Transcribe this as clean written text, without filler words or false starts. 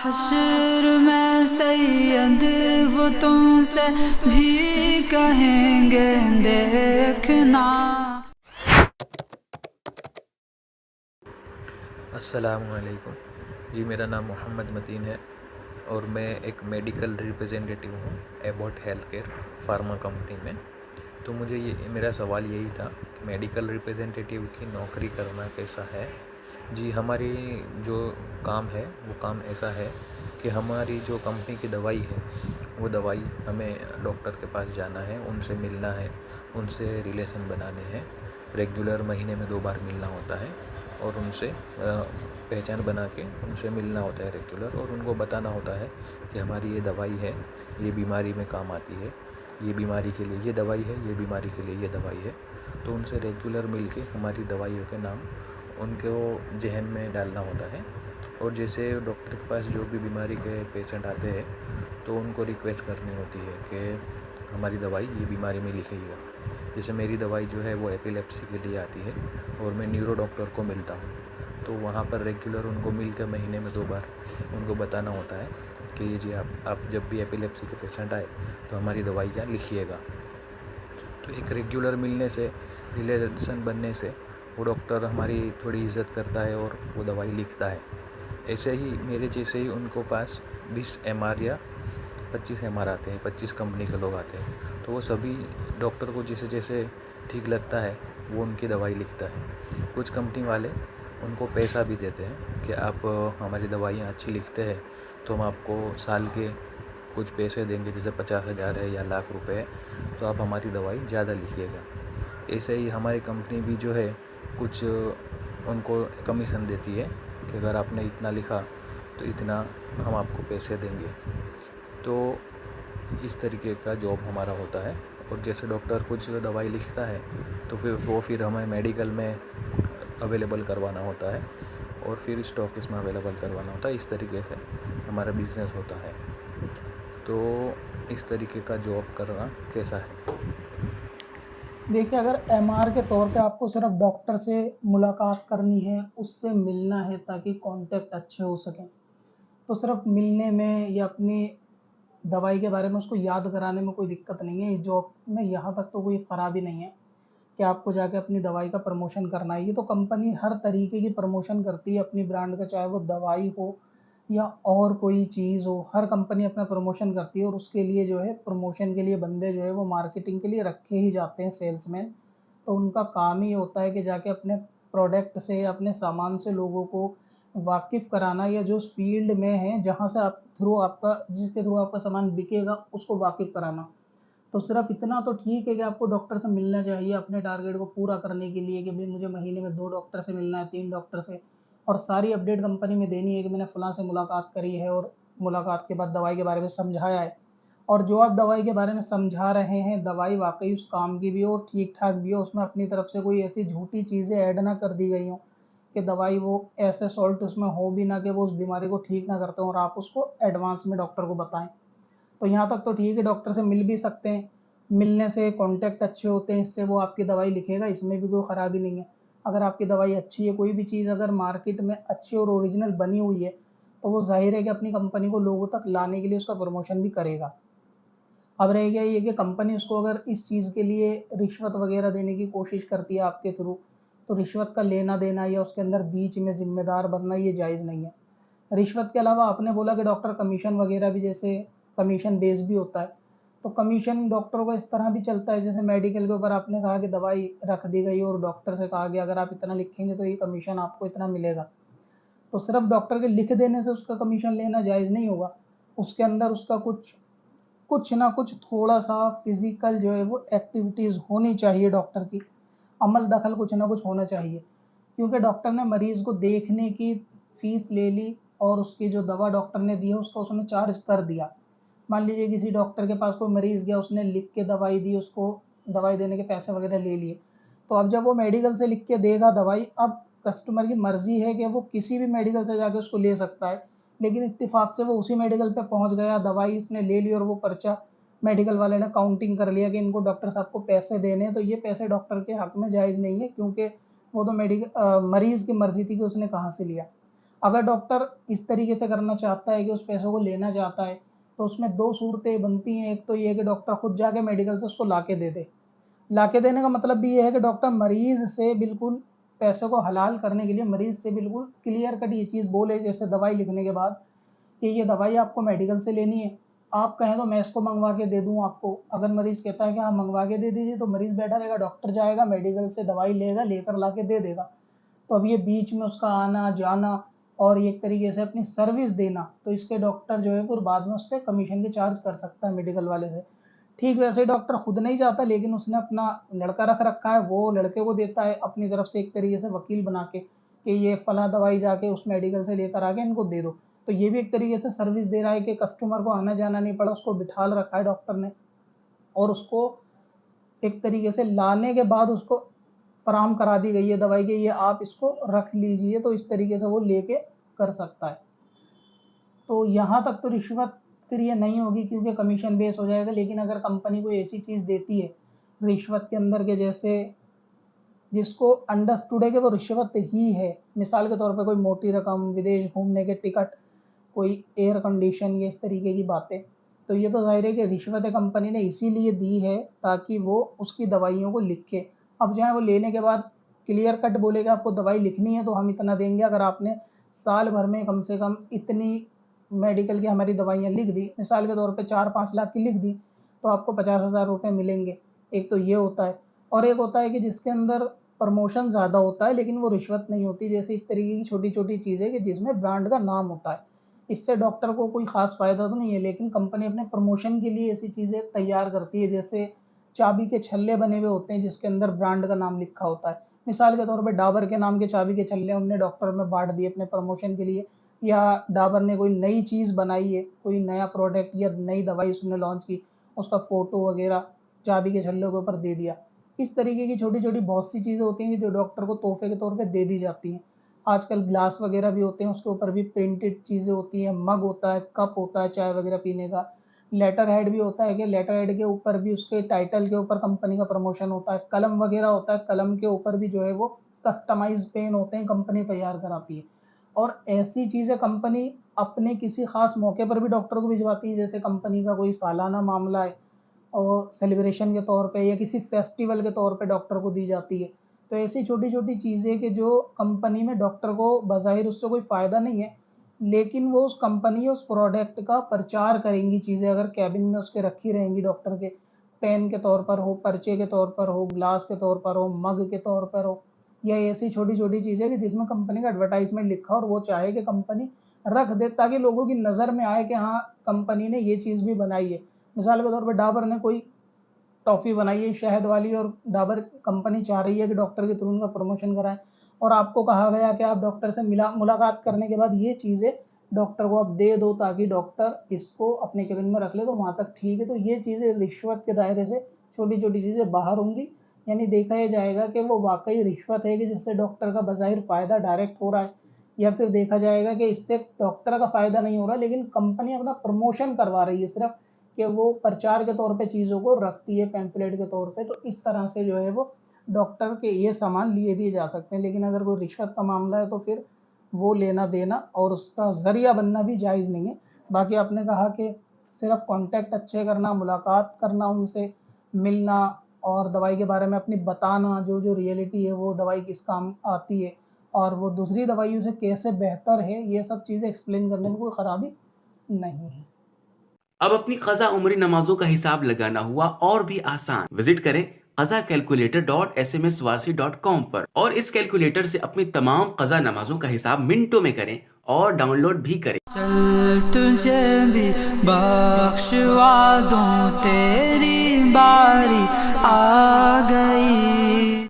हश्र में सैयद वो तुमसे भी कहेंगे देखना। अस्सलामुअलैकुम जी, मेरा नाम मोहम्मद मतीन है और मैं एक मेडिकल रिप्रेजेंटेटिव हूँ Abbott health care pharma company में। तो मुझे मेरा सवाल यही था कि मेडिकल रिप्रेजेंटेटिव की नौकरी करना कैसा है। जी, हमारी जो काम है वो काम ऐसा है कि हमारी जो कंपनी की दवाई है वो दवाई हमें डॉक्टर के पास जाना है, उनसे मिलना है, उनसे रिलेशन बनाने हैं। रेगुलर महीने में 2 बार मिलना होता है और उनसे पहचान बना के उनसे मिलना होता है रेगुलर, और उनको बताना होता है कि हमारी ये दवाई है, ये बीमारी में काम आती है, ये बीमारी के लिए ये दवाई है, ये बीमारी के लिए ये दवाई है। तो उनसे रेगुलर मिल के हमारी दवाइयों के नाम उनको जहन में डालना होता है। और जैसे डॉक्टर के पास जो भी बीमारी के पेशेंट आते हैं तो उनको रिक्वेस्ट करनी होती है कि हमारी दवाई ये बीमारी में लिखिएगा। जैसे मेरी दवाई जो है वो एपिलेप्सी के लिए आती है और मैं न्यूरो डॉक्टर को मिलता हूँ, तो वहाँ पर रेगुलर उनको मिलकर महीने में 2 बार उनको बताना होता है कि ये जी आप जब भी एपिलेप्सी के पेशेंट आए तो हमारी दवाई क्या लिखिएगा। तो एक रेगुलर मिलने से, रिलेशन बनने से वो डॉक्टर हमारी थोड़ी इज़्ज़त करता है और वो दवाई लिखता है। ऐसे ही मेरे जैसे ही उनको पास 20 MR या 25 MR आते हैं, 25 कंपनी के लोग आते हैं, तो वो सभी डॉक्टर को जैसे जैसे ठीक लगता है वो उनकी दवाई लिखता है। कुछ कंपनी वाले उनको पैसा भी देते हैं कि आप हमारी दवाइयाँ अच्छी लिखते हैं तो हम आपको साल के कुछ पैसे देंगे, जैसे 50,000 है या लाख रुपए है, तो आप हमारी दवाई ज़्यादा लिखिएगा। ऐसे ही हमारी कंपनी भी जो है कुछ उनको कमीशन देती है कि अगर आपने इतना लिखा तो इतना हम आपको पैसे देंगे। तो इस तरीके का जॉब हमारा होता है। और जैसे डॉक्टर कुछ दवाई लिखता है तो फिर हमें मेडिकल में अवेलेबल करवाना होता है और फिर स्टॉकिस्ट में अवेलेबल करवाना होता है। इस तरीके से हमारा बिजनेस होता है। तो इस तरीके का जॉब करना कैसा है। देखिए, अगर एमआर के तौर पे आपको सिर्फ डॉक्टर से मुलाकात करनी है, उससे मिलना है ताकि कांटेक्ट अच्छे हो सकें, तो सिर्फ मिलने में या अपनी दवाई के बारे में उसको याद कराने में कोई दिक्कत नहीं है। इस जॉब में यहाँ तक तो कोई ख़राबी नहीं है कि आपको जाके अपनी दवाई का प्रमोशन करना है। ये तो कंपनी हर तरीके की प्रमोशन करती है अपनी ब्रांड का, चाहे वो दवाई हो या और कोई चीज़ हो, हर कंपनी अपना प्रमोशन करती है और उसके लिए जो है प्रमोशन के लिए बंदे जो है वो मार्केटिंग के लिए रखे ही जाते हैं, सेल्समैन। तो उनका काम ही होता है कि जाके अपने प्रोडक्ट से या अपने सामान से लोगों को वाकिफ़ कराना, या जो फील्ड में है जहाँ से आप थ्रू आपका जिसके थ्रू आपका सामान बिकेगा उसको वाकिफ़ कराना। तो सिर्फ इतना तो ठीक है कि आपको डॉक्टर से मिलना चाहिए अपने टारगेट को पूरा करने के लिए, कि भाई मुझे महीने में 2 डॉक्टर से मिलना है, 3 डॉक्टर से, और सारी अपडेट कंपनी में देनी है कि मैंने फलां से मुलाकात करी है और मुलाकात के बाद दवाई के बारे में समझाया है। और जो आप दवाई के बारे में समझा रहे हैं, दवाई वाक़ई उस काम की भी हो और ठीक-ठाक भी हो, उसमें अपनी तरफ से कोई ऐसी झूठी चीज़ें ऐड ना कर दी गई हों कि दवाई वो ऐसे सॉल्ट उसमें हो भी ना कि वो उस बीमारी को ठीक ना करते हों और आप उसको एडवांस में डॉक्टर को बताएँ। तो यहाँ तक तो ठीक है, डॉक्टर से मिल भी सकते हैं, मिलने से कॉन्टैक्ट अच्छे होते हैं, इससे वो आपकी दवाई लिखेगा, इसमें भी कोई ख़राबी नहीं है। अगर आपकी दवाई अच्छी है, कोई भी चीज़ अगर मार्केट में अच्छी और ओरिजिनल बनी हुई है, तो वो ज़ाहिर है कि अपनी कंपनी को लोगों तक लाने के लिए उसका प्रमोशन भी करेगा। अब रह गया ये कि कंपनी उसको अगर इस चीज़ के लिए रिश्वत वगैरह देने की कोशिश करती है आपके थ्रू, तो रिश्वत का लेना-देना या उसके अंदर बीच में ज़िम्मेदार बनना ये जायज़ नहीं है। रिश्वत के अलावा आपने बोला कि डॉक्टर कमीशन वगैरह भी, जैसे कमीशन बेस भी होता है, तो कमीशन डॉक्टरों का इस तरह भी चलता है, जैसे मेडिकल के ऊपर आपने कहा कि दवाई रख दी गई और डॉक्टर से कहा गया अगर आप इतना लिखेंगे तो ये कमीशन आपको इतना मिलेगा। तो सिर्फ डॉक्टर के लिख देने से उसका कमीशन लेना जायज़ नहीं होगा। उसके अंदर उसका कुछ कुछ ना कुछ थोड़ा-सा फ़िज़िकल जो है वो एक्टिविटीज़ होनी चाहिए डॉक्टर की, अमल दखल कुछ ना कुछ होना चाहिए। क्योंकि डॉक्टर ने मरीज़ को देखने की फ़ीस ले ली और उसकी जो दवा डॉक्टर ने दी है उसका उसने चार्ज कर दिया। मान लीजिए किसी डॉक्टर के पास कोई मरीज़ गया, उसने लिख के दवाई दी, उसको दवाई देने के पैसे वग़ैरह ले लिए। तो अब जब वो मेडिकल से लिख के देगा दवाई, अब कस्टमर की मर्ज़ी है कि वो किसी भी मेडिकल से जाके उसको ले सकता है। लेकिन इत्तेफ़ाक से वो उसी मेडिकल पे पहुँच गया, दवाई उसने ले ली और वो पर्चा मेडिकल वाले ने काउंटिंग कर लिया कि इनको डॉक्टर साहब को पैसे देने हैं, तो ये पैसे डॉक्टर के हक़ में जायज़ नहीं है, क्योंकि वो तो मरीज़ की मर्ज़ी थी कि उसने कहाँ से लिया। अगर डॉक्टर इस तरीके से करना चाहता है कि उस पैसों को लेना चाहता है, तो उसमें 2 सूरतें बनती हैं। एक तो ये है कि डॉक्टर खुद जाके मेडिकल से उसको लाके दे दे। लाके देने का मतलब भी ये है कि डॉक्टर मरीज़ से बिल्कुल पैसों को हलाल करने के लिए मरीज़ से बिल्कुल क्लियर कट ये चीज़ बोले, जैसे दवाई लिखने के बाद कि ये दवाई आपको मेडिकल से लेनी है, आप कहें तो मैं इसको मंगवा के दे दूँ आपको। अगर मरीज़ कहता है कि हाँ मंगवा के दे दीजिए, तो मरीज़ बैठा रहेगा, डॉक्टर जाएगा मेडिकल से दवाई लेगा, लेकर ला के दे देगा। तो अब ये बीच में उसका आना जाना और एक तरीके से अपनी सर्विस देना, तो इसके डॉक्टर जो है फिर बाद में उससे कमीशन के चार्ज कर सकता है मेडिकल वाले से। ठीक वैसे ही डॉक्टर खुद नहीं जाता, लेकिन उसने अपना लड़का रख रखा है, वो लड़के को देता है अपनी तरफ से एक तरीके से वकील बना के कि ये फला दवाई जाके उस मेडिकल से लेकर आके इनको दे दो। तो ये भी एक तरीके से सर्विस दे रहा है कि कस्टमर को आना जाना नहीं पड़ा, उसको बिठाल रखा है डॉक्टर ने और उसको एक तरीके से लाने के बाद उसको फराहम करा दी गई है दवाई कि ये आप इसको रख लीजिए, तो इस तरीके से वो लेके कर सकता है। तो यहाँ तक तो रिश्वत फिर ये नहीं होगी क्योंकि कमीशन बेस हो जाएगा। लेकिन अगर कंपनी कोई ऐसी चीज़ देती है रिश्वत के अंदर के जैसे जिसको अंडरस्टूड है कि वो रिश्वत ही है, मिसाल के तौर पे कोई मोटी रकम, विदेश घूमने के टिकट, कोई एयर कंडीशन, ये इस तरीके की बातें, तो ये तो ज़ाहिर है कि रिश्वत कंपनी ने इसीलिए दी है ताकि वो उसकी दवाइयों को लिखे। अब चाहे वो लेने के बाद क्लियर कट बोले कि आपको दवाई लिखनी है तो हम इतना देंगे, अगर आपने साल भर में कम से कम इतनी मेडिकल की हमारी दवाइयाँ लिख दी, मिसाल के तौर पे 4-5 लाख की लिख दी, तो आपको 50,000 रुपये मिलेंगे। एक तो ये होता है और एक होता है कि जिसके अंदर प्रमोशन ज़्यादा होता है लेकिन वो रिश्वत नहीं होती, जैसे इस तरीके की छोटी-छोटी चीज़ें कि जिसमें ब्रांड का नाम होता है। इससे डॉक्टर को कोई ख़ास फ़ायदा तो नहीं है, लेकिन कंपनी अपने प्रमोशन के लिए ऐसी चीज़ें तैयार करती है, जैसे चाबी के छल्ले बने हुए होते हैं जिसके अंदर ब्रांड का नाम लिखा होता है। मिसाल के तौर पे डाबर के नाम के चाबी के छल्ले उन्होंने डॉक्टर में बाँट दिए अपने प्रमोशन के लिए, या डाबर ने कोई नई चीज़ बनाई है, कोई नया प्रोडक्ट या नई दवाई उसने लॉन्च की, उसका फ़ोटो वगैरह चाबी के छल्लों के ऊपर दे दिया। इस तरीके की छोटी-छोटी बहुत सी चीज़ें होती हैं कि जो डॉक्टर को तोहफ़े के तौर पे दे दी जाती हैं। आजकल ग्लास वगैरह भी होते हैं, उसके ऊपर भी प्रिंटेड चीज़ें होती हैं, मग होता है, कप होता है चाय वगैरह पीने का, लेटर हेड भी होता है कि लेटर हेड के ऊपर भी उसके टाइटल के ऊपर कंपनी का प्रमोशन होता है, कलम वगैरह होता है, कलम के ऊपर भी जो है वो कस्टमाइज़ पेन होते हैं, कंपनी तैयार कराती है। और ऐसी चीज़ें कंपनी अपने किसी ख़ास मौके पर भी डॉक्टर को भिजवाती है, जैसे कंपनी का कोई सालाना मामला है और सेलिब्रेशन के तौर पे या किसी फेस्टिवल के तौर पे डॉक्टर को दी जाती है। तो ऐसी छोटी-छोटी चीज़ें कि जो कंपनी में डॉक्टर को बज़ाहिर उससे कोई फ़ायदा नहीं है, लेकिन वो उस कंपनी उस प्रोडक्ट का प्रचार करेंगी चीज़ें, अगर केबिन में उसके रखी रहेंगी डॉक्टर के, पेन के तौर पर हो, पर्चे के तौर पर हो, ग्लास के तौर पर हो, मग के तौर पर हो, या ऐसी छोटी-छोटी चीज़ें कि जिसमें कंपनी का एडवर्टाइज़मेंट लिखा हो और वो चाहे कि कंपनी रख दे ताकि लोगों की नज़र में आए कि हाँ, कंपनी ने ये चीज़ भी बनाई है। मिसाल के तौर पे डाबर ने कोई टॉफ़ी बनाई है शहद वाली और डाबर कंपनी चाह रही है कि डॉक्टर के थ्रू उनका प्रमोशन कराएँ और आपको कहा गया कि आप डॉक्टर से मुलाकात करने के बाद ये चीज़ें डॉक्टर को आप दे दो ताकि डॉक्टर इसको अपने केबिन में रख ले, तो वहाँ तक ठीक है। तो ये चीज़ें रिश्वत के दायरे से छोटी-छोटी चीज़ें बाहर होंगी, यानी देखा ये जाएगा कि वो वाक़ई रिश्वत है कि जिससे डॉक्टर का बज़ाहिर फ़ायदा डायरेक्ट हो रहा है, या फिर देखा जाएगा कि इससे डॉक्टर का फ़ायदा नहीं हो रहा लेकिन कंपनी अपना प्रमोशन करवा रही है सिर्फ़, कि वो प्रचार के तौर पे चीज़ों को रखती है पैम्फलेट के तौर पे। तो इस तरह से जो है वो डॉक्टर के ये सामान लिए दिए जा सकते हैं। लेकिन अगर कोई रिश्वत का मामला है तो फिर वो लेना-देना और उसका ज़रिया बनना भी जायज़ नहीं है। बाकी आपने कहा कि सिर्फ़ कॉन्टैक्ट अच्छे करना, मुलाकात करना उनसे, मिलना और दवाई के बारे में अपनी बताना, जो रियलिटी है वो दवाई किस काम आती है और वो दूसरी दवाइयों से कैसे बेहतर है, ये सब चीज़ें एक्सप्लेन करने में कोई ख़राबी नहीं है। अब अपनी क़ज़ा उम्री नमाजों का हिसाब लगाना हुआ और भी आसान। विजिट करें qazacalculator.smswarsi.com पर और इस कैलकुलेटर से अपनी तमाम क़ज़ा नमाजों का हिसाब मिनटों में करें और डाउनलोड भी करें। चल तुझे भी बख्शवा दूं, तेरी बारी आ गई।